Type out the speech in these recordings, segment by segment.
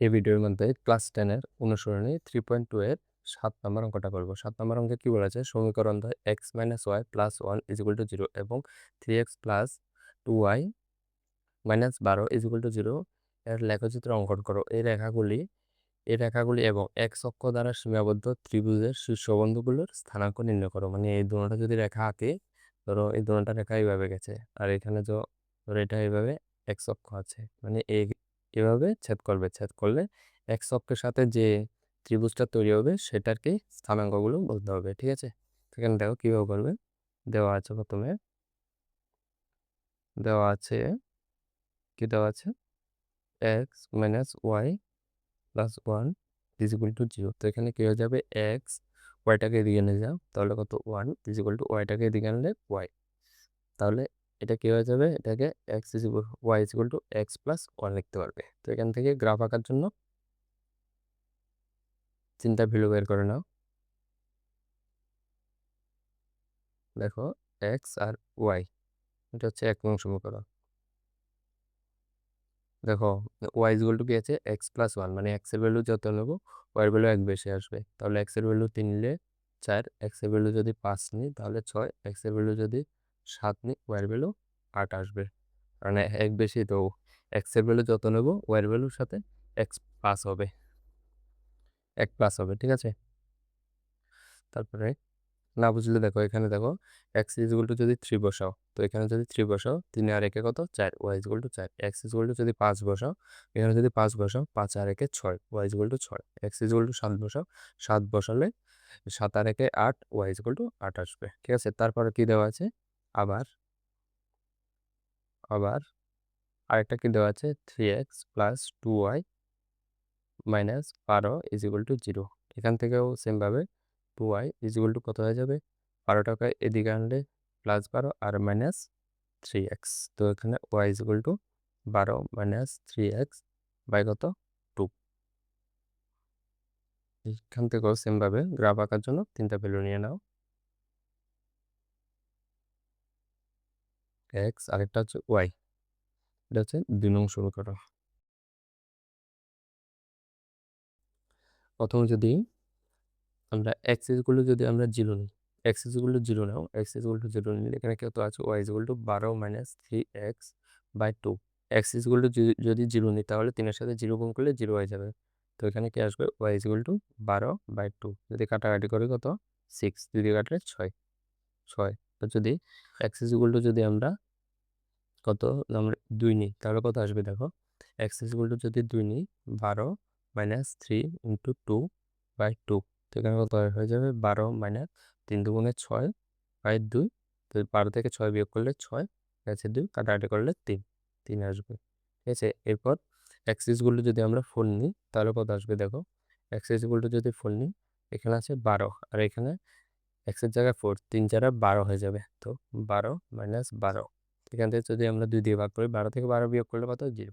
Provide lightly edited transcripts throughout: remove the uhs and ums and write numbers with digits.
এই ভিডিওর মধ্যে ক্লাস 10 এর অনুসরণী 3.2 এর 7 নম্বর অঙ্কটা করব। 7 নম্বর অঙ্কে কি বলেছে? সমীকরণ দ্বয় x - y + 1 = 0 এবং 3x + 2y - 12 = 0 এর লেখচিত্র অঙ্কন করো। এই রেখাগুলি এবং x অক্ষ দ্বারা সীমাবদ্ধ ত্রিভুজের শীর্ষবিন্দুগুলোর স্থানাঙ্ক নির্ণয় করো। মানে এই দুটোটা যদি রেখা আঁকি, ধরো এই দুটোটা রেখা এইভাবে গেছে, আর এখানে ধরো এটা এইভাবে x অক্ষ আছে, মানে এভাবে ছেদ করবে। ছেদ করলে x অক্ষের সাথে যে ত্রিভুজটা তৈরি হবে সেটার কি স্থানাঙ্কগুলো বলতে হবে। ঠিক আছে, সেখানে দেখো কিভাবে করবে। দেওয়া আছে প্রথমে, দেওয়া আছে কি দেওয়া আছে x - y + 1 = 0। তো এখানে কি হয়ে যাবে, x ওয়াইটাকে এদিকে নিয়ে যাও, তাহলে কত 1 = ওয়াইটাকে এদিকে আনলে y, তাহলে এটা কি হয়ে যাবে, এটাকে y = x + 1 লিখতে পারবে। তো এখান থেকে গ্রাফ আঁকার জন্য 3টা ভ্যালু বের করে নাও। দেখো x আর y, এটা হচ্ছে 1 নং সমীকরণ। দেখো y = কি আছে, x + 1, মানে x এর ভ্যালু যত নেব y এর ভ্যালু 1 বেশি আসবে। তাহলে x এর ভ্যালু 3 নিলে 4, x এর ভ্যালু যদি 5 নিই তাহলে 6, x এর ভ্যালু যদি 7 নিই y এর ভ্যালু 8 আসবে। মানে 1 বেশি, তো x এর ভ্যালু যত নেব y এর ভ্যালুর সাথে x প্লাস হবে, 1 প্লাস হবে। ঠিক আছে, তারপরে না বুঝলে দেখো এখানে দেখো x = যদি 3 বসাও, তো এখানে যদি 3 বসাও 3 আর 1 কত 4, y = 4। x যদি 5 বসাও, এখানে যদি 5 বসাও 5 আর 1 6, y = 6। x 7 বসাও, 7 বসালে 7 আর 1 8, y = 8 আসবে। ঠিক আছে, তারপরে কি দেওয়া আছে, আবার আবার আরেকটা কি দেওয়া আছে, 3x + 2y - 12 = 0। এখান থেকেও সেমভাবে 2y = কত হয়ে যাবে, 12টাকে এদিকে আনলে +12 আর -3x। তো এখানে y = 12 - 3x বাই কত 2। এখান থেকেও সেমভাবে গ্রাফ আঁকার জন্য 3টা ভ্যালু নিয়ে নাও, x আরেকটা হচ্ছে y। এটা হচ্ছে 2 নং সমীকরণ। প্রথমে যদি আমরা যদি আমরা 0 নিই, x 0 নাও, x 0 নিলে এখানে কত আছে, y = 12 - 3x বাই 2। x যদি 0 নিই তাহলে 3 এর সাথে 0 গুণ করলে 0 হয়ে যাবে। তো এখানে কি আসবে, y = 12/2। যদি কাটাকাটি করে কত 6, 2 দিয়ে কাটলে 6, 6। তো যদি x যদি আমরা কত আমরা 2 নিই তাহলে কত আসবে, দেখো x যদি 2 নিই, 12 - 3 × 2/2। তো এখানে কত হয়ে যাবে, 12 - 3 দুগুণে 6/2। তো 12 থেকে 6 বিয়োগ করলে 6, আছে 2, কাটাকাটি করলে 3, 3 আসবে। ঠিক আছে, এরপর x যদি আমরা 4 নিই তাহলে কত আসবে, দেখো x যদি 4 নিই, এখানে আছে 12 আর এখানে x এর জায়গায় 4, 3 4 12 হয়ে যাবে। তো 12 - 12, এখান থেকে যদি আমরা 2 দিয়ে ভাগ করি, 12 থেকে 12 বিয়োগ করলে কত 0।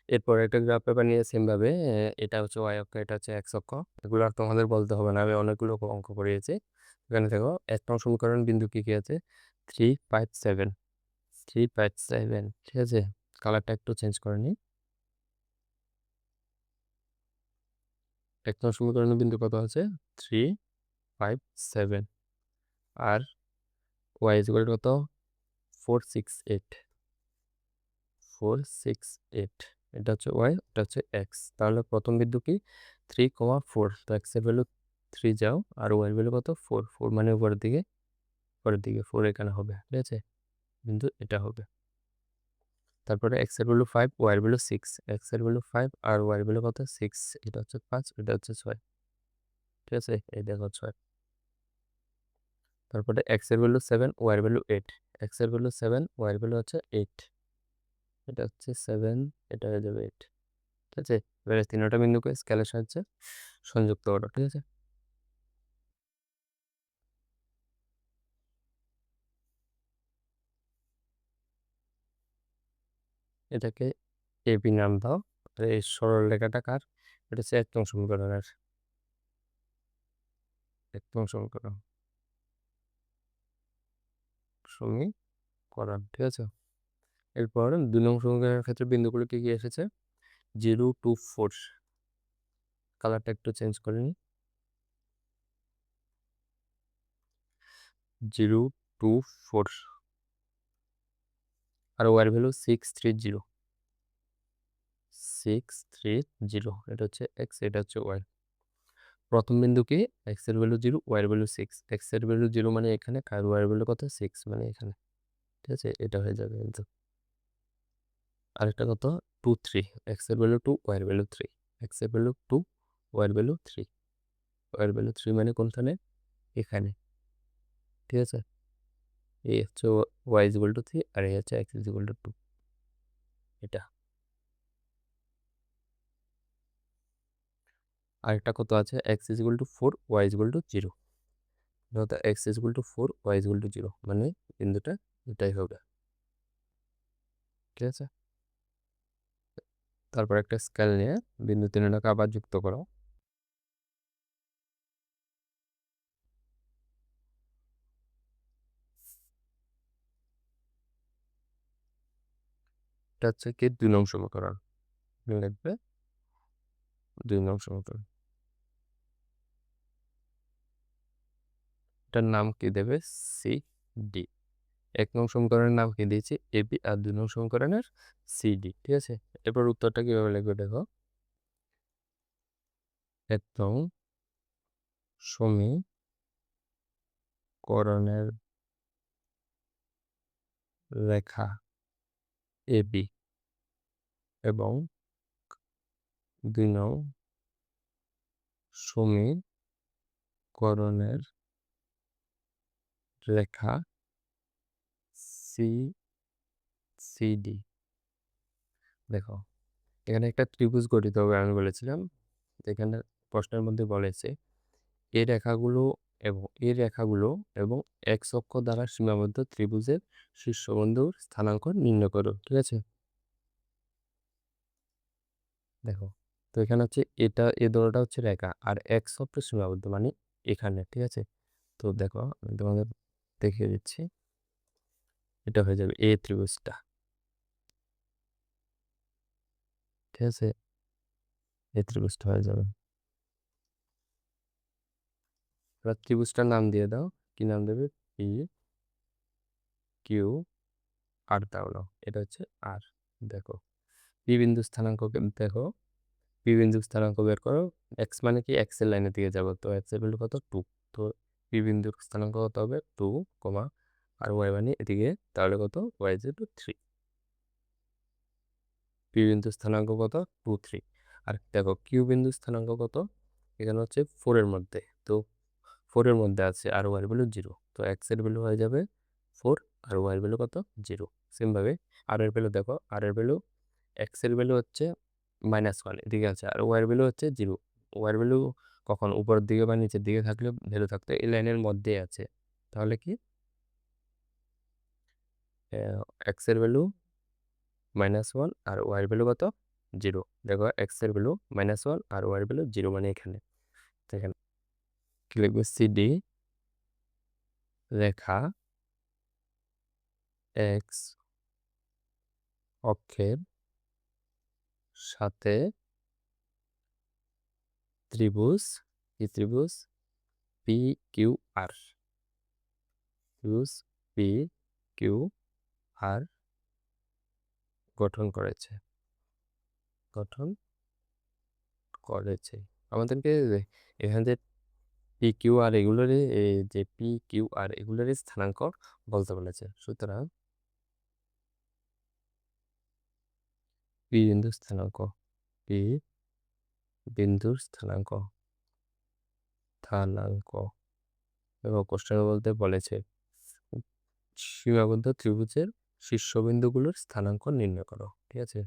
এরপর একটা গ্রাফ পেপার নিয়ে সেমভাবে এটা হচ্ছে y অক্ষ, এটা হচ্ছে x অক্ষ। এগুলো আর তোমাদের বলতে হবে না, আমি অনেকগুলো অঙ্ক করিয়েছি। এখানে দেখো 1 নং সমীকরণ বিন্দু কি কি আছে, 3 5 7, 3 5 7। ঠিক আছে, কালারটা একটু চেঞ্জ করে নিই। 1 নং সমীকরণের বিন্দু কত আছে, 3 5 7, আর y কত 4 6 8, 4 6 8। এটা হচ্ছে y, এটা হচ্ছে x। তাহলে প্রথম বিন্দু কি 3, 4। তো x এর ভ্যালু 3 যাও, আর y এর ভ্যালু কত 4, 4 মানে উপরের দিকে, 4 এখানে হবে। ঠিক আছে, বিন্দু এটা হবে। তারপরে x এর ভ্যালু 5, y এর ভ্যালু 6, x এর ভ্যালু 5 আর y এর ভ্যালু কত 6, এটা হচ্ছে 5, এটা হচ্ছে 6। ঠিক আছে, এই দেখো 6। তারপরে x এর ভ্যালু 7, y এর ভ্যালু 8, x এর ভ্যালু 7, y এর ভ্যালু হচ্ছে 8, এটা হচ্ছে 7, এটা হয়ে যাবে 8। ঠিক আছে, এবারে তিনটা বিন্দুকে স্কেলের সাহায্যে সংযুক্ত করো। ঠিক আছে, এটাকে এবি নাম দাও। আর এই সরল রেখাটা কার, এটা হচ্ছে 1 নং সমীকরণের, 1 নং সমীকরণ। ঠিক আছে, এরপর 2 নং সমীকরণের ক্ষেত্রে বিন্দুগুলো কি কি এসেছে, 0 to 4, কালারটা একটু চেঞ্জ করে নিই। 0 to 4 আর ওয়ার ভ্যালু 630, 630, এটা হচ্ছে এক্স, এটা হচ্ছে ওয়াই। প্রথম বিন্দু কি, এক্স এর ভ্যালু 0, ওয়াই এর ভ্যালু 6, এক্স এর ভ্যালু 0 মানে এখানে, আর ওয়াই এর ভ্যালু কত, 6 মানে এখানে, ঠিক আছে, এটা হয়ে যাবে কিন্তু। আরেকটা কত, 2 3, এক্স এর ভ্যালু 2, ওয়াই এর ভ্যালু 3, এক্স এর ভ্যালু 2, ওয়াই এর ভ্যালু 3, ওয়াই এর ভ্যালু 3 মানে কোনখানে, এখানে, ঠিক আছে। এই হচ্ছে ওয়াই ইজ ইকুয়াল টু 3 আর এই হচ্ছে এক্স ইজ ইকুয়াল টু 2, এটা। আরেকটা কত আছে, x is equal to 4, y is equal to 0, অর্থাৎ x is equal to 4, y is equal to 0, মানে বিন্দুটা এটাই হবে, ঠিক আছে। তারপর একটা স্কেল নিয়ে বিন্দু 3টাকে আবার যুক্ত করো। এটা হচ্ছে কি 2 নং সমীকরণ, লিখবে 2 নং সমীকরণ। এটার নাম কি দেবে, সি ডি। 1 নং সমীকরণের নাম কি দিয়েছি, এ বি, আর 2 নং সমীকরণের সি ডি, ঠিক আছে। এরপর উত্তরটা কিভাবে লিখবে দেখো, 1 নং সমীকরণের রেখা এ বি এবং 2 নং সমীকরণের রেখা সি সি ডি। দেখো এখানে একটা ত্রিভুজ গঠিত হবে, আমি বলেছিলাম। এখানে প্রশ্নের মধ্যে বলেছে এই রেখাগুলো এবং এক্স অক্ষ দ্বারা সীমাবদ্ধ ত্রিভুজের শীর্ষবিন্দুর স্থানাঙ্ক নির্ণয় করো, ঠিক আছে। দেখো তো এখানে হচ্ছে এটা, এ দলটা হচ্ছে রেখা আর এক্স অক্ষ সীমাবদ্ধ মানে এখানে, ঠিক আছে। তো দেখো আমি তোমাদের দেখিয়ে দিচ্ছি, এটা হয়ে যাবে এ ত্রিভুজটা, ঠিক আছে, এ ত্রিভুজটা হয়ে যাবে। এবার ত্রিভুজটার নাম দিয়ে দাও, কি নাম দেবে, পি কিউ আর দাও নাও, এটা হচ্ছে আর। দেখো পি বিন্দু স্থানাঙ্ক দেখো, পি বিন্দু স্থানাঙ্ক বের করো, এক্স মানে কি, এক্স এর লাইনের দিকে যাবো, তো এক্স এর ভ্যালু কত, 2, তো পি বিন্দুর স্থানাঙ্ক কত হবে 2, আর ওয়াই মানে এদিকে, তাহলে কত, ওয়াই ইজ টু 3, পি বিন্দু স্থানাঙ্ক কত, 2 3। আর দেখো কিউ বিন্দু স্থানাঙ্ক কত, এখানে হচ্ছে 4 এর মধ্যে, তো 4 এর মধ্যে আছে আর ওয়াই ভ্যালু 0, তো এক্স এর ভ্যালু হয়ে যাবে 4 আর ওয়াই ভ্যালু কত, 0। সেমভাবে আর এর ভ্যালু দেখো, আর এর ভ্যালু, এক্স এর ভ্যালু হচ্ছে -1 এদিকে আছে, আর ওয়াই এর ভ্যালু হচ্ছে 0। ওয়াই এর ভ্যালু কখন উপরের দিকে বা নিচের দিকে থাকলে ভ্যালু থাকতো, এই লাইনের মধ্যেই আছে, তাহলে কি এক্স এর ভ্যালু -1 আর ওয়াই এর ভ্যালু কত, 0। দেখো এক্স এর ভ্যালু -1 আর ওয়াই এর ভ্যালু 0 মানে এখানে, এখানে কি লিখবে, সিডি রেখা এক্স অক্ষের সাথে ত্রিভুজ, কি ত্রিভুজ, পি কিউ আর, ত্রিভুজ পি কিউ আর গঠন করেছে, গঠন করেছে। আমাদেরকে এখানে যে পি কিউ আর এগুলোরই, এই যে পি কিউ আর এগুলোরই স্থানাঙ্ক বলতে বলেছে, সুতরাং পি বিন্দুর স্থানাঙ্ক, পি বিন্দুর স্থানাঙ্ক, স্থানাঙ্ক এবং কোশ্চেন বলতে বলেছে সীমাবদ্ধ ত্রিভুজের শীর্ষবিন্দুগুলোর স্থানাঙ্ক নির্ণয় করো, ঠিক আছে।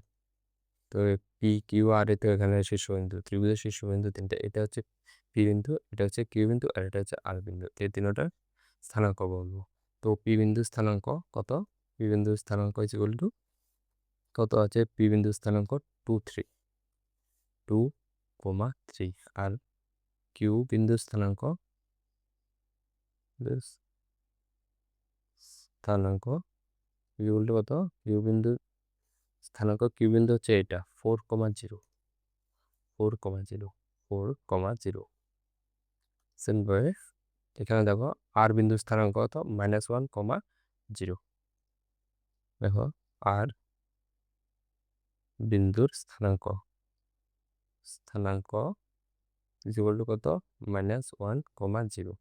তো পি কিউ আর এ তো এখানে শীর্ষবিন্দু, ত্রিভুজের শীর্ষবিন্দু 3টা, এটা হচ্ছে পি বিন্দু, এটা হচ্ছে কিউ বিন্দু আর এটা হচ্ছে আর বিন্দু, এই তিনটার স্থানাঙ্ক বলবো। তো পি বিন্দু স্থানাঙ্ক কত, পি বিন্দু স্থানাঙ্ক ইজ ইকুয়াল টু কত আছে, পি বিন্দু স্থানাঙ্ক 2 3, 2, 3, আর কিউ বিন্দু স্থানাঙ্ক, স্থানাঙ্ক ইকুয়াল টু কত, কিউ বিন্দু স্থানাঙ্ক কিউ বিন্দু হচ্ছে এটা 4,0 4,0 4,0 সেমভাবে এখানে দেখো আর বিন্দুর স্থানাঙ্ক কত -1,0 দেখো আর বিন্দুর স্থানাঙ্ক স্থানাঙ্ক ইকুয়াল টু কত -1,0।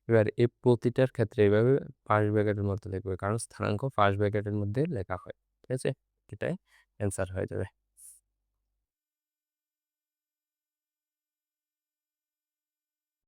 এবার এই প্রতিটার ক্ষেত্রে এইভাবে ফার্স্ট ব্র্যাকেটের মধ্যে লিখবে, কারণ স্থানাঙ্ক ফার্স্ট ব্র্যাকেটের মধ্যে লেখা হয়। ঠিক আছে, এটাই অ্যান্সার হয়ে যাবে।